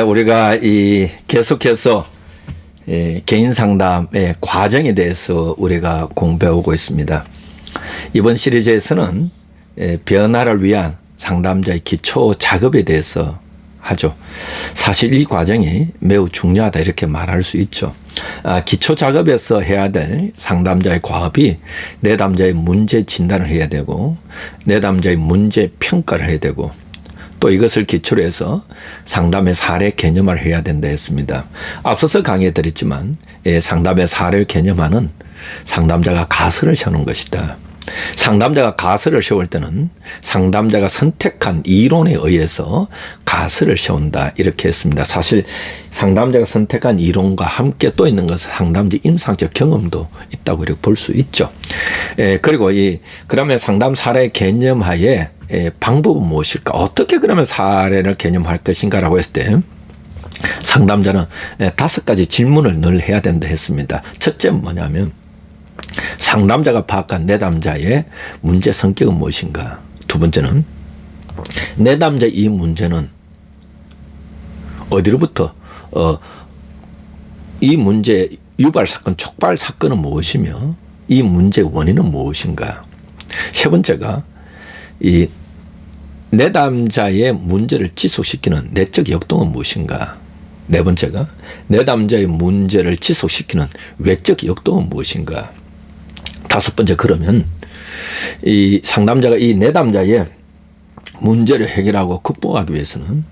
우리가 계속해서 개인 상담의 과정에 대해서 우리가 공부해오고 있습니다. 이번 시리즈에서는 변화를 위한 상담자의 기초 작업에 대해서 하죠. 사실 이 과정이 매우 중요하다 이렇게 말할 수 있죠. 기초 작업에서 해야 될 상담자의 과업이 내담자의 문제 진단을 해야 되고 내담자의 문제 평가를 해야 되고 또 이것을 기초로 해서 상담의 사례 개념화를 해야 된다 했습니다. 앞서서 강의해 드렸지만 상담의 사례를 개념화는 상담자가 가설을 세우는 것이다. 상담자가 가설을 세울 때는 상담자가 선택한 이론에 의해서 가설을 세운다 이렇게 했습니다. 사실 상담자가 선택한 이론과 함께 또 있는 것은 상담자 임상적 경험도 있다고 이렇게 볼 수 있죠. 그리고 그러면 상담 사례 개념하에 방법은 무엇일까? 어떻게 그러면 사례를 개념할 것인가라고 했을 때 상담자는 5가지 질문을 늘 해야 된다 했습니다. 첫째는 뭐냐면 상담자가 파악한 내담자의 문제 성격은 무엇인가? 두 번째는 내담자의 이 문제는 어디로부터 이 문제의 유발 사건, 촉발 사건은 무엇이며 이 문제의 원인은 무엇인가? 세 번째가 이 내담자의 문제를 지속시키는 내적 역동은 무엇인가? 네 번째가 내담자의 문제를 지속시키는 외적 역동은 무엇인가? 다섯 번째, 그러면 이 상담자가 이 내담자의 문제를 해결하고 극복하기 위해서는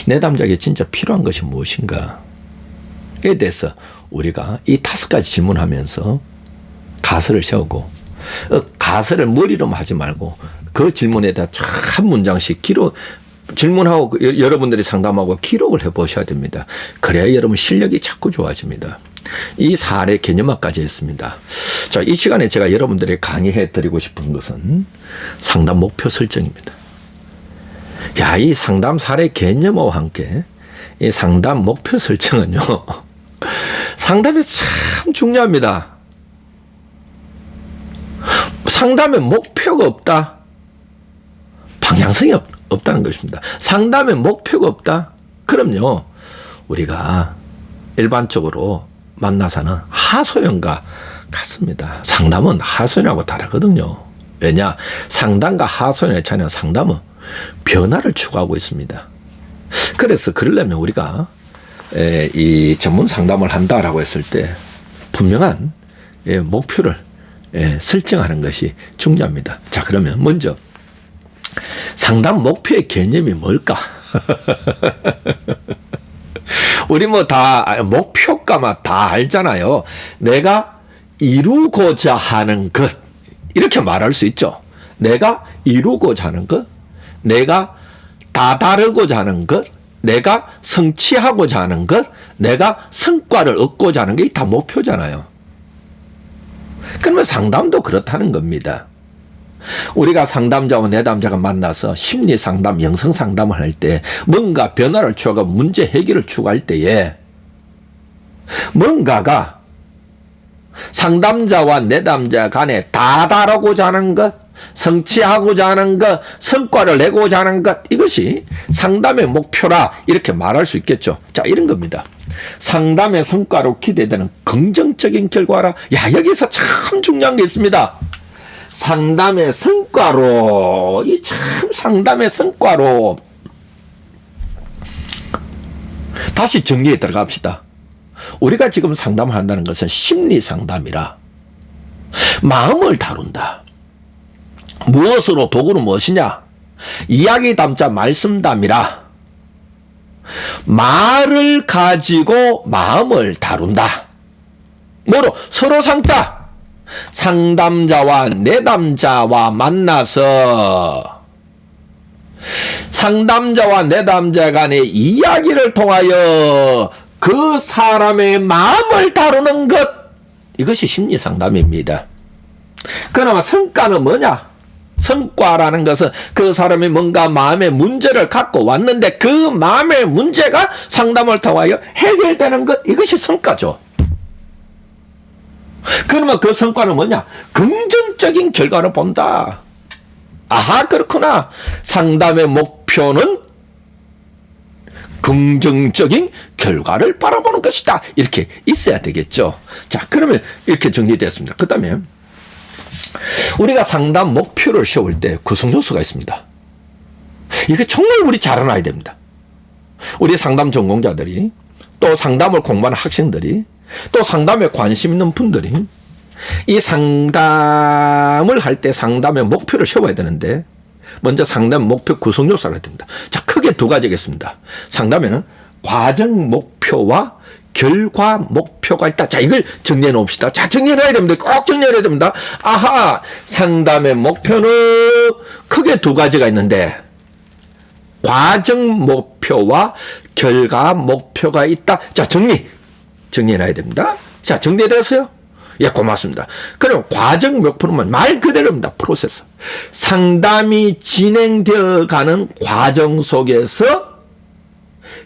내담자에게 진짜 필요한 것이 무엇인가에 대해서 우리가 이 5가지 질문하면서 가설을 세우고 가설을 머리로만 하지 말고 그 질문에 대한 한 문장씩 질문하고 여러분들이 상담하고 기록을 해보셔야 됩니다. 그래야 여러분 실력이 자꾸 좋아집니다. 이 사례 개념화까지 했습니다. 자, 이 시간에 제가 여러분들에게 강의해 드리고 싶은 것은 상담 목표 설정입니다. 이 상담 사례 개념화와 함께 이 상담 목표 설정은요, 상담이 참 중요합니다. 상담에 목표가 없다. 방향성이 없다는 것입니다. 상담에 목표가 없다. 그럼요, 우리가 일반적으로 만나서는 하소연과 같습니다. 상담은 하소연하고 다르거든요. 왜냐? 상담과 하소연의 차이는 상담은 변화를 추구하고 있습니다. 그래서 그러려면 우리가 이 전문 상담을 한다라고 했을 때 분명한 목표를 설정하는 것이 중요합니다. 자, 그러면 먼저 상담 목표의 개념이 뭘까? 우리 목표가만 다 알잖아요. 내가 이루고자 하는 것, 이렇게 말할 수 있죠. 내가 이루고자 하는 것, 내가 다다르고자 하는 것, 내가 성취하고자 하는 것, 내가 성과를 얻고자 하는 게 다 목표잖아요. 그러면 상담도 그렇다는 겁니다. 우리가 상담자와 내담자가 만나서 심리 상담, 영성 상담을 할 때 뭔가 변화를 추구하고 문제 해결을 추구할 때에 뭔가가 상담자와 내담자 간에 다다르고자 하는 것, 성취하고자 하는 것, 성과를 내고자 하는 것, 이것이 상담의 목표라 이렇게 말할 수 있겠죠. 자, 이런 겁니다. 상담의 성과로 기대되는 긍정적인 결과라. 여기서 참 중요한 게 있습니다. 상담의 성과로, 상담의 성과로. 다시 정리에 들어갑시다. 우리가 지금 상담한다는 것은 심리 상담이라 마음을 다룬다. 무엇으로, 도구로 무엇이냐? 이야기 담자 말씀담이라 말을 가지고 마음을 다룬다. 뭐로? 서로 상자. 상담자와 내담자와 만나서 상담자와 내담자 간의 이야기를 통하여 그 사람의 마음을 다루는 것, 이것이 심리 상담입니다. 그나마 성과는 뭐냐? 성과라는 것은 그 사람이 뭔가 마음의 문제를 갖고 왔는데 그 마음의 문제가 상담을 통하여 해결되는 것, 이것이 성과죠. 그러면 그 성과는 뭐냐? 긍정적인 결과를 본다. 아하, 그렇구나. 상담의 목표는 긍정적인 결과를 바라보는 것이다. 이렇게 있어야 되겠죠. 자, 그러면 이렇게 정리됐습니다. 그 다음에 우리가 상담 목표를 세울 때 구성 요소가 있습니다. 이게 정말 우리 잘 알아야 됩니다. 우리 상담 전공자들이, 또 상담을 공부하는 학생들이, 또 상담에 관심 있는 분들이 이 상담을 할 때 상담의 목표를 세워야 되는데, 먼저 상담 목표 구성 요소를 해야 됩니다. 자, 크게 두 가지겠습니다. 상담에는 과정 목표와 결과 목표가 있다. 자, 이걸 정리해 놓읍시다. 자, 정리해야 됩니다. 꼭 정리해야 됩니다. 아하, 상담의 목표는 크게 두 가지가 있는데, 과정 목표와 결과 목표가 있다. 자, 정리해놔야 됩니다. 자, 정리되었어요? 예, 고맙습니다. 그럼 과정 목표는 말 그대로입니다. 프로세스. 상담이 진행되어 가는 과정 속에서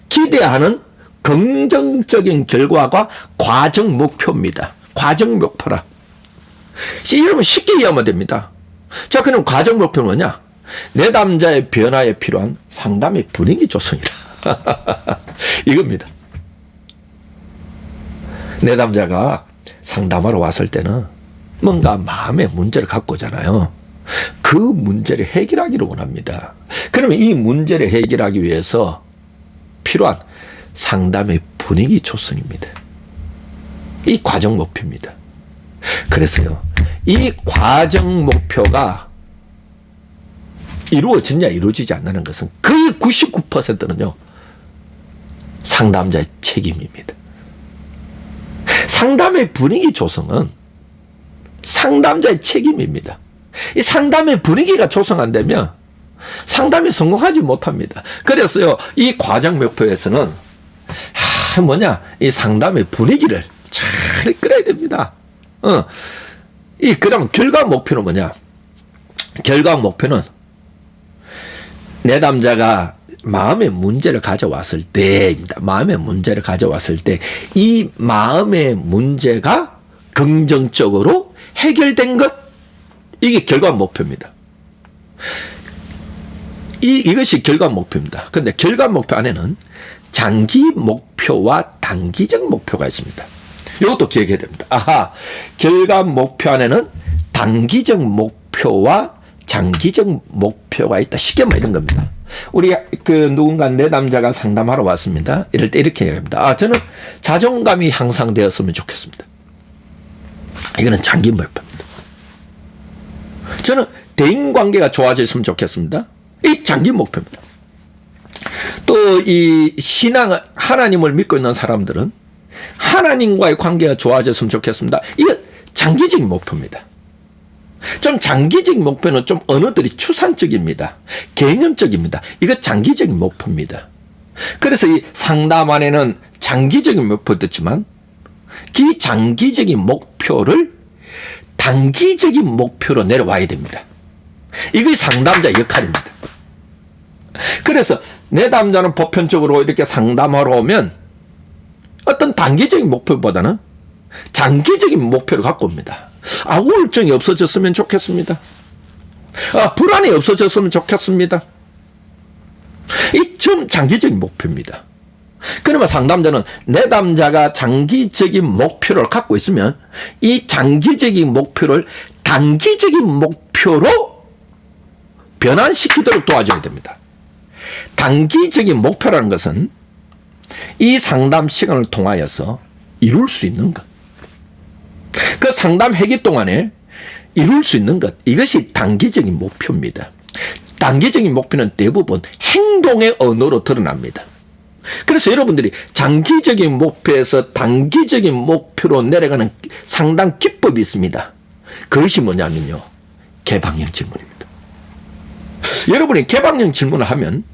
기대하는 긍정적인 결과가 과정 목표입니다. 과정 목표라. 이러면 쉽게 이해하면 됩니다. 자, 그럼 과정 목표는 뭐냐? 내담자의 변화에 필요한 상담의 분위기 조성이라. 이겁니다. 내담자가 상담하러 왔을 때는 뭔가 마음의 문제를 갖고 오잖아요. 그 문제를 해결하기를 원합니다. 그러면 이 문제를 해결하기 위해서 필요한 상담의 분위기 조성입니다. 이 과정 목표입니다. 그래서요, 이 과정 목표가 이루어지냐 이루어지지 않는 것은 거의 99%는요 상담자의 책임입니다. 상담의 분위기 조성은 상담자의 책임입니다. 이 상담의 분위기가 조성 안 되면 상담이 성공하지 못합니다. 그래서요, 이 과정 목표에서는 이 상담의 분위기를 잘 끌어야 됩니다. 그럼 결과 목표는 뭐냐? 결과 목표는 내담자가 마음의 문제를 가져왔을 때입니다. 마음의 문제를 가져왔을 때 이 마음의 문제가 긍정적으로 해결된 것, 이게 결과 목표입니다. 이것이 결과 목표입니다. 그런데 결과 목표 안에는 장기 목표와 단기적 목표가 있습니다. 이것도 기억해야 됩니다. 아하, 결과 목표 안에는 단기적 목표와 장기적 목표가 있다. 쉽게 말하는 겁니다. 우리 누군가 내담자가 상담하러 왔습니다. 이럴 때 이렇게 얘기합니다. 저는 자존감이 향상되었으면 좋겠습니다. 이거는 장기 목표입니다. 저는 대인관계가 좋아졌으면 좋겠습니다. 이 장기 목표입니다. 또 이 신앙, 하나님을 믿고 있는 사람들은 하나님과의 관계가 좋아졌으면 좋겠습니다. 이건 장기적인 목표입니다. 좀 장기적인 목표는 좀 언어들이 추상적입니다. 개념적입니다. 이거 장기적인 목표입니다. 그래서 이 상담 안에는 장기적인 목표도 있지만 그 장기적인 목표를 단기적인 목표로 내려와야 됩니다. 이게 상담자 역할입니다. 그래서 내담자는 보편적으로 이렇게 상담하러 오면 어떤 단기적인 목표보다는 장기적인 목표를 갖고 옵니다. 우울증이 없어졌으면 좋겠습니다. 불안이 없어졌으면 좋겠습니다. 이 좀 장기적인 목표입니다. 그러면 상담자는 내담자가 장기적인 목표를 갖고 있으면 이 장기적인 목표를 단기적인 목표로 변환시키도록 도와줘야 됩니다. 단기적인 목표라는 것은 이 상담 시간을 통하여서 이룰 수 있는 것, 그 상담 회기 동안에 이룰 수 있는 것, 이것이 단기적인 목표입니다. 단기적인 목표는 대부분 행동의 언어로 드러납니다. 그래서 여러분들이 장기적인 목표에서 단기적인 목표로 내려가는 상당 기법이 있습니다. 그것이 뭐냐면요, 개방형 질문입니다. 여러분이 개방형 질문을 하면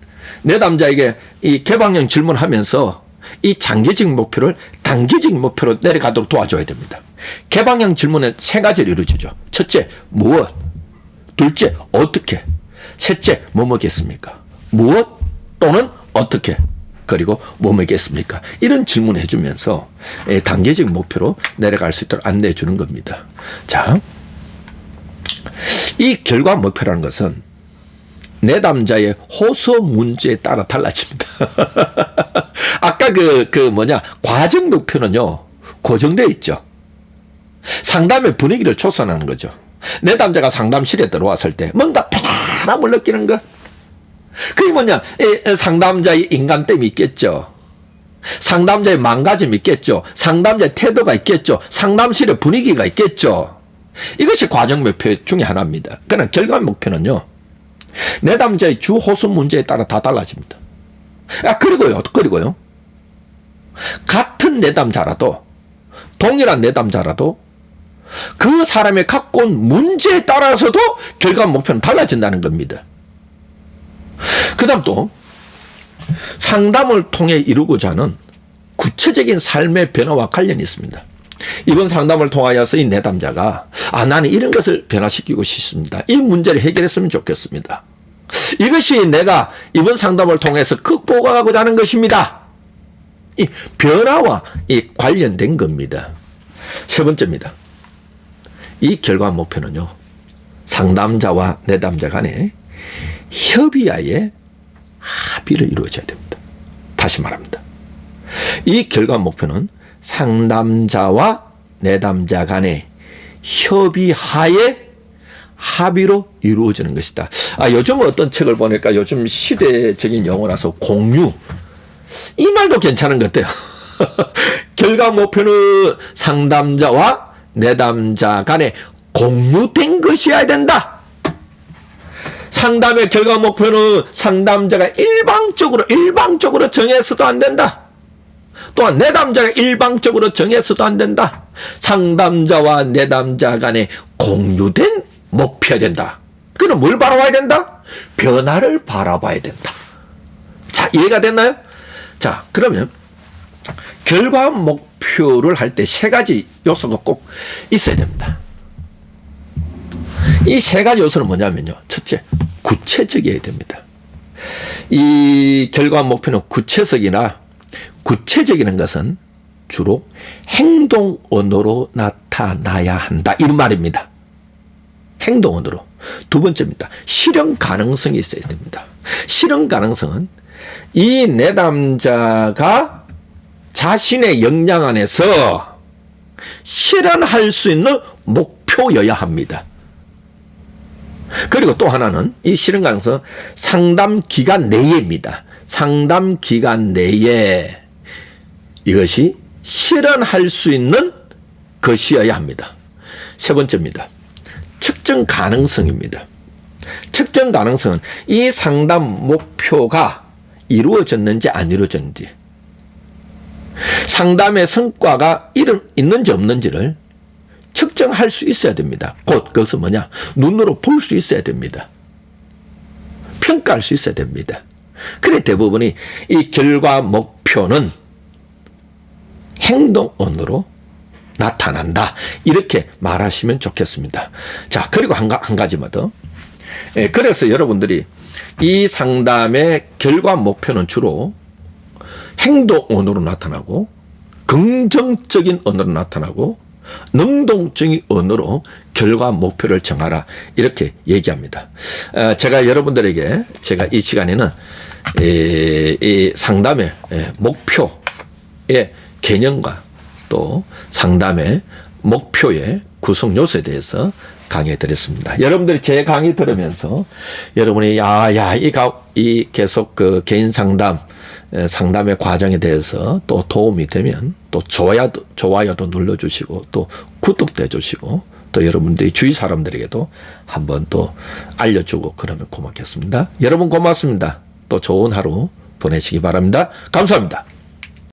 내담자에게 이 개방형 질문을 하면서 이 장기적인 목표를 단기적인 목표로 내려가도록 도와줘야 됩니다. 개방형 질문은 세 가지를 이루어지죠. 첫째, 무엇? 둘째, 어떻게? 셋째, 뭐 먹겠습니까? 무엇 또는 어떻게? 그리고 뭐 먹겠습니까? 이런 질문을 해주면서 단계적 목표로 내려갈 수 있도록 안내해 주는 겁니다. 자, 이 결과 목표라는 것은 내담자의 호소 문제에 따라 달라집니다. 아까 과정 목표는요, 고정되어 있죠. 상담의 분위기를 조성하는 거죠. 내담자가 상담실에 들어왔을 때 뭔가 편안함을 느끼는 것. 그게 뭐냐, 상담자의 인간됨이 있겠죠. 상담자의 망가짐이 있겠죠. 상담자의 태도가 있겠죠. 상담실의 분위기가 있겠죠. 이것이 과정 목표 중에 하나입니다. 그러나 결과 목표는요, 내담자의 주 호소 문제에 따라 다 달라집니다. 그리고요. 같은 내담자라도, 동일한 내담자라도 그 사람이 갖고 온 문제에 따라서도 결과 목표는 달라진다는 겁니다. 그 다음 또 상담을 통해 이루고자 하는 구체적인 삶의 변화와 관련이 있습니다. 이번 상담을 통하여서 이 내담자가 나는 이런 것을 변화시키고 싶습니다. 이 문제를 해결했으면 좋겠습니다. 이것이 내가 이번 상담을 통해서 극복하고자 하는 것입니다. 이 변화와 관련된 겁니다. 세 번째입니다. 이 결과 목표는요, 상담자와 내담자 간에 협의하에 합의를 이루어져야 됩니다. 다시 말합니다. 이 결과 목표는 상담자와 내담자 간에 협의하에 합의로 이루어지는 것이다. 요즘 어떤 책을 보니까 요즘 시대적인 용어라서 공유, 이 말도 괜찮은 것 같아요. 결과 목표는 상담자와 내담자 간에 공유된 것이어야 된다. 상담의 결과 목표는 상담자가 일방적으로 정해서도 안 된다. 또한 내담자가 일방적으로 정해서도 안 된다. 상담자와 내담자 간에 공유된 목표야 된다. 그럼 뭘 바라봐야 된다? 변화를 바라봐야 된다. 자, 이해가 됐나요? 자, 그러면 결과 목표를 할 때 세 가지 요소가 꼭 있어야 됩니다. 이 세 가지 요소는 뭐냐면요. 첫째, 구체적이어야 됩니다. 이 결과 목표는 구체적이라는 것은 주로 행동 언어로 나타나야 한다. 이런 말입니다. 행동 언어로. 두 번째입니다. 실현 가능성이 있어야 됩니다. 실현 가능성은 이 내담자가 자신의 역량 안에서 실현할 수 있는 목표여야 합니다. 그리고 또 하나는 이 실현 가능성은 상담 기간 내에입니다. 상담 기간 내에 이것이 실현할 수 있는 것이어야 합니다. 세 번째입니다. 측정 가능성입니다. 측정 가능성은 이 상담 목표가 이루어졌는지 안 이루어졌는지, 상담의 성과가 있는지 없는지를 측정할 수 있어야 됩니다. 곧 그것은 뭐냐? 눈으로 볼 수 있어야 됩니다. 평가할 수 있어야 됩니다. 그래 대부분이 이 결과 목표는 행동언어로 나타난다. 이렇게 말하시면 좋겠습니다. 자, 그리고 한 가지만 더. 그래서 여러분들이 이 상담의 결과 목표는 주로 행동언어로 나타나고, 긍정적인 언어로 나타나고, 능동적인 언어로 결과 목표를 정하라. 이렇게 얘기합니다. 제가 여러분들에게 이 시간에는 이 상담의 목표의 개념과 또 상담의 목표의 구성 요소에 대해서 강의해 드렸습니다. 여러분들이 제 강의 들으면서 여러분이 이 계속 그 개인 상담의 과정에 대해서 또 도움이 되면 또 좋아요도 눌러주시고 또 구독도 해주시고 또 여러분들이 주위 사람들에게도 한번 또 알려주고 그러면 고맙겠습니다. 여러분 고맙습니다. 또 좋은 하루 보내시기 바랍니다. 감사합니다.